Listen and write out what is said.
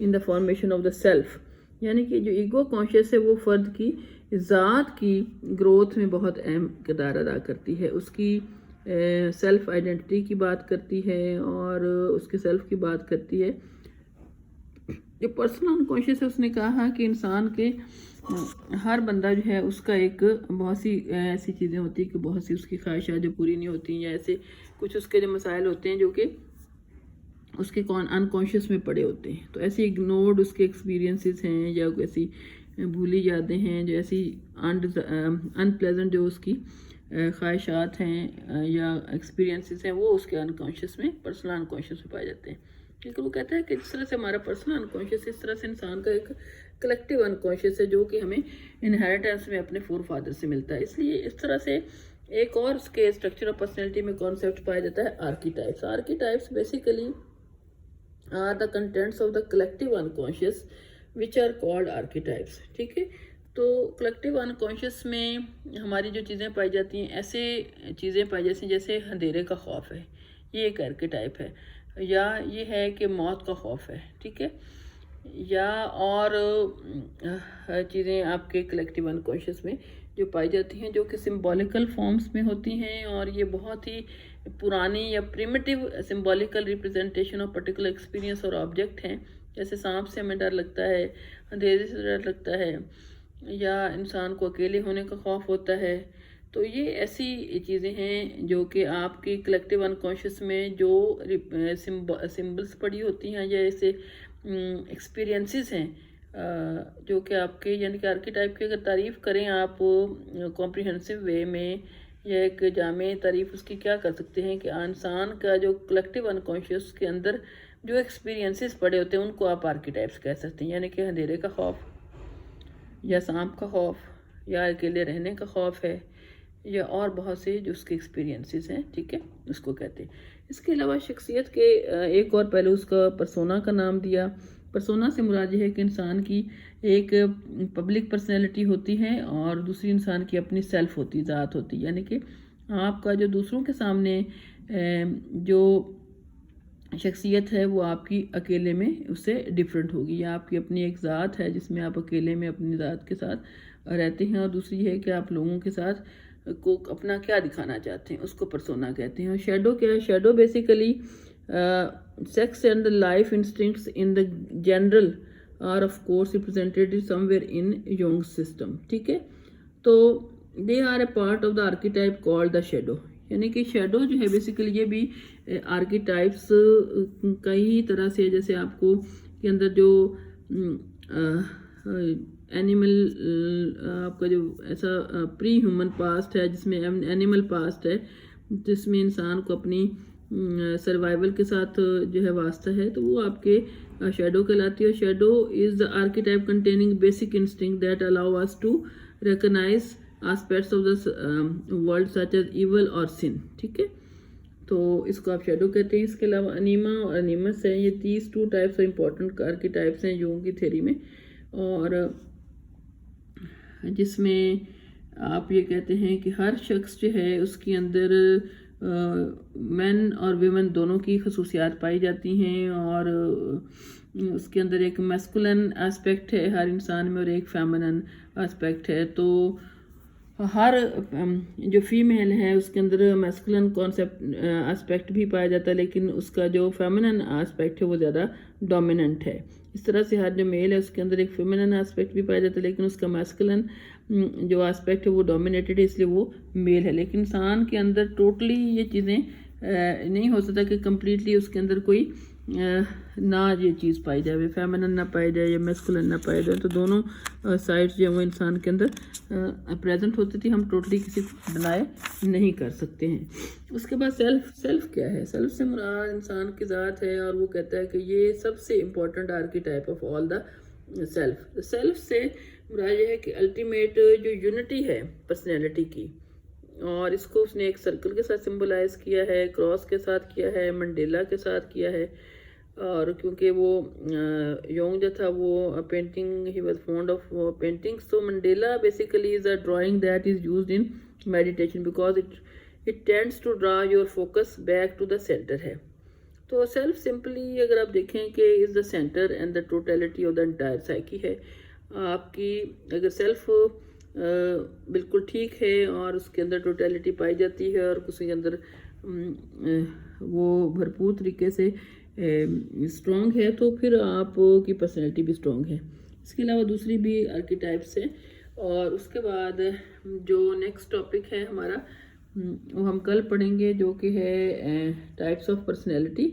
in the formation of the self. یعنی کہ جو ایگو کانشیس ہے وہ فرد کی ذات کی گروتھ میں بہت اہم کردار ادا کرتی ہے. اس کی سیلف آئیڈینٹی کی بات کرتی ہے اور اس کے سیلف کی بات کرتی ہے. جو پرسنل انکانشیس ہے اس نے کہا کہ انسان کے ہر بندہ جو ہے اس کا ایک بہت سی ایسی چیزیں ہوتی ہیں کہ بہت سی اس کی خواہشات جو پوری نہیں ہوتی ہیں یا ایسے کچھ اس کے جو مسائل ہوتے ہیں جو کہ اس کے انکانشیس میں پڑے ہوتے ہیں. تو ایسی اگنورڈ اس کے ایکسپیرینسز ہیں یا ایسی بھولی یادیں ہیں جو ایسی ان پلیزنٹ جو اس کی خواہشات ہیں یا ایکسپیرینسز ہیں وہ اس کے انکانشیس میں پرسنل انکانشیس میں پائے جاتے ہیں. لیکن وہ کہتا ہے کہ جس طرح سے ہمارا پرسنل انکانشیس اس طرح سے انسان کا ایک کلیکٹیو انکانشیس ہے جو کہ ہمیں انہیریٹنس میں اپنے فور فادر سے ملتا ہے. اس لیے اس طرح سے ایک اور اس کے اسٹرکچر آف پرسنالٹی میں کانسیپٹ پایا جاتا ہے archetypes. Archetypes basically are the contents of the collective unconscious which are called archetypes. ٹھیک ہے. تو collective unconscious میں ہماری جو چیزیں پائی جاتی ہیں ایسے چیزیں پائی جاتی ہیں جیسے اندھیرے کا خوف ہے, یہ ایک archetype ہے, یا یہ ہے کہ موت کا خوف ہے. ٹھیک ہے. یا اور چیزیں آپ کے collective unconscious میں جو پائی جاتی ہیں جو کہ سمبولیکل فارمز میں ہوتی ہیں اور یہ بہت ہی پرانی یا primitive symbolical representation of particular experience اور آبجیکٹ ہیں. جیسے سانپ سے ہمیں ڈر لگتا ہے, اندھیرے سے ڈر لگتا ہے, یا انسان کو اکیلے ہونے کا خوف ہوتا ہے. تو یہ ایسی چیزیں ہیں جو کہ آپ کی کلیکٹیو انکانشیس میں جو سمبلس پڑی ہوتی ہیں یا ایسے ایکسپیرینسز ہیں جو کہ آپ کے یعنی کہ آرکیٹائپ کی اگر تعریف کریں آپ کمپریہنسو وے میں یا ایک جامع تعریف اس کی کیا کر سکتے ہیں کہ انسان کا جو کلیکٹیو انکانشیس کے اندر جو ایکسپیرینسز پڑے ہوتے ہیں ان کو آپ آرکیٹائپس کہہ سکتے ہیں. یعنی کہ اندھیرے کا خوف یا سانپ کا خوف یا اکیلے رہنے کا خوف ہے یا اور بہت سے جو اس کے ایکسپیرینسز ہیں. ٹھیک ہے, اس کو کہتے ہیں. اس کے علاوہ شخصیت کے ایک اور پہلو اس کا پرسونا کا نام دیا. پرسونا سے مراد یہ ہے کہ انسان کی ایک پبلک پرسنالٹی ہوتی ہے اور دوسری انسان کی اپنی سیلف ہوتی, ذات ہوتی. یعنی کہ آپ کا جو دوسروں کے سامنے جو شخصیت ہے وہ آپ کی اکیلے میں اس سے ڈیفرنٹ ہوگی, یا آپ کی اپنی ایک ذات ہے جس میں آپ اکیلے میں اپنی ذات کے ساتھ رہتے ہیں, اور دوسری ہے کہ آپ لوگوں کے ساتھ کو اپنا کیا دکھانا چاہتے ہیں, اس کو پرسونا کہتے ہیں. اور شیڈو کیا ہے؟ Shadow basically sex and the life instincts in the general are of course represented somewhere in Jung's system. ٹھیک ہے. تو they are a part of the archetype called the shadow. یعنی کہ شیڈو جو ہے بیسیکلی یہ بھی آرکیٹائپس کئی طرح سے, جیسے آپ کو کے اندر جو اینیمل آپ کا جو ایسا پری ہیومن پاسٹ ہے جس میں اینیمل پاسٹ ہے جس میں انسان کو اپنی سروائیول کے ساتھ جو ہے واسطہ ہے, تو وہ آپ کے شیڈو کہلاتی ہے. Shadow is the archetype containing basic instinct that allow us to recognise aspects of the world such as evil اور سن. ٹھیک ہے. تو اس کو آپ شیڈو کہتے ہیں. اس کے علاوہ انیما اور انیمس ہیں, یہ 2 ٹائپس امپورٹنٹ آرکیٹائپس ہیں یونگ کی تھیوری میں, اور جس میں آپ یہ کہتے ہیں کہ ہر شخص جو ہے اس کے اندر مین اور ویمن دونوں کی خصوصیات پائی جاتی ہیں, اور اس کے اندر ایک میسکولن اسپیکٹ ہے ہر انسان میں اور ایک فیمنن اسپیکٹ ہے. تو ہر جو فیمیل ہے اس کے اندر میسکولن کانسیپٹ اسپیکٹ بھی پایا جاتا ہے, لیکن اس کا جو فیمنن اسپیکٹ ہے وہ زیادہ ڈومیننٹ ہے. اس طرح سے ہر جو میل ہے اس کے اندر ایک فیمنن اسپیکٹ بھی پایا جاتا ہے, لیکن اس کا میسکولن جو اسپیکٹ ہے وہ ڈومینیٹڈ ہے, اس لیے وہ میل ہے. لیکن انسان کے اندر ٹوٹلی یہ چیزیں نہیں ہو سکتا کہ کمپلیٹلی اس کے اندر کوئی نہ یہ چیز پائی جائے, فیمنن نہ پائی جائے یا میسکولن نہ پائی جائے. تو دونوں سائڈس جو ہیں وہ انسان کے اندر پریزنٹ ہوتی تھی, ہم ٹوٹلی کسی کو ڈینائی نہیں کر سکتے ہیں. اس کے بعد سیلف کیا ہے؟ سیلف سے مراد انسان کی ذات ہے, اور وہ کہتا ہے کہ یہ سب سے important archetype of all the self. Self سے مراد یہ ہے کہ الٹیمیٹ جو یونٹی ہے پرسنالٹی کی, اور اس کو اس نے ایک سرکل کے ساتھ سمبلائز کیا ہے, کراس کے ساتھ کیا ہے, منڈیلا کے ساتھ کیا ہے. اور کیونکہ وہ یونگ جو تھا وہ painting, he was fond of painting, so mandala basically is a drawing that is used in meditation because it tends to draw your focus back to the centre ہے. تو سیلف سمپلی اگر آپ دیکھیں کہ is the centre and the totality of the entire psyche ہے. آپ کی اگر سیلف بالکل ٹھیک ہے اور اس کے اندر ٹوٹیلٹی پائی جاتی ہے اور اس کے اندر وہ بھرپور طریقے سے اسٹرانگ ہے تو پھر آپ کی پرسنالٹی بھی اسٹرانگ ہے. اس کے علاوہ دوسری بھی آرکیٹائپس ہیں. اور اس کے بعد جو نیکسٹ ٹاپک ہے ہمارا وہ ہم کل پڑھیں گے جو کہ ہے ٹائپس آف پرسنالٹی.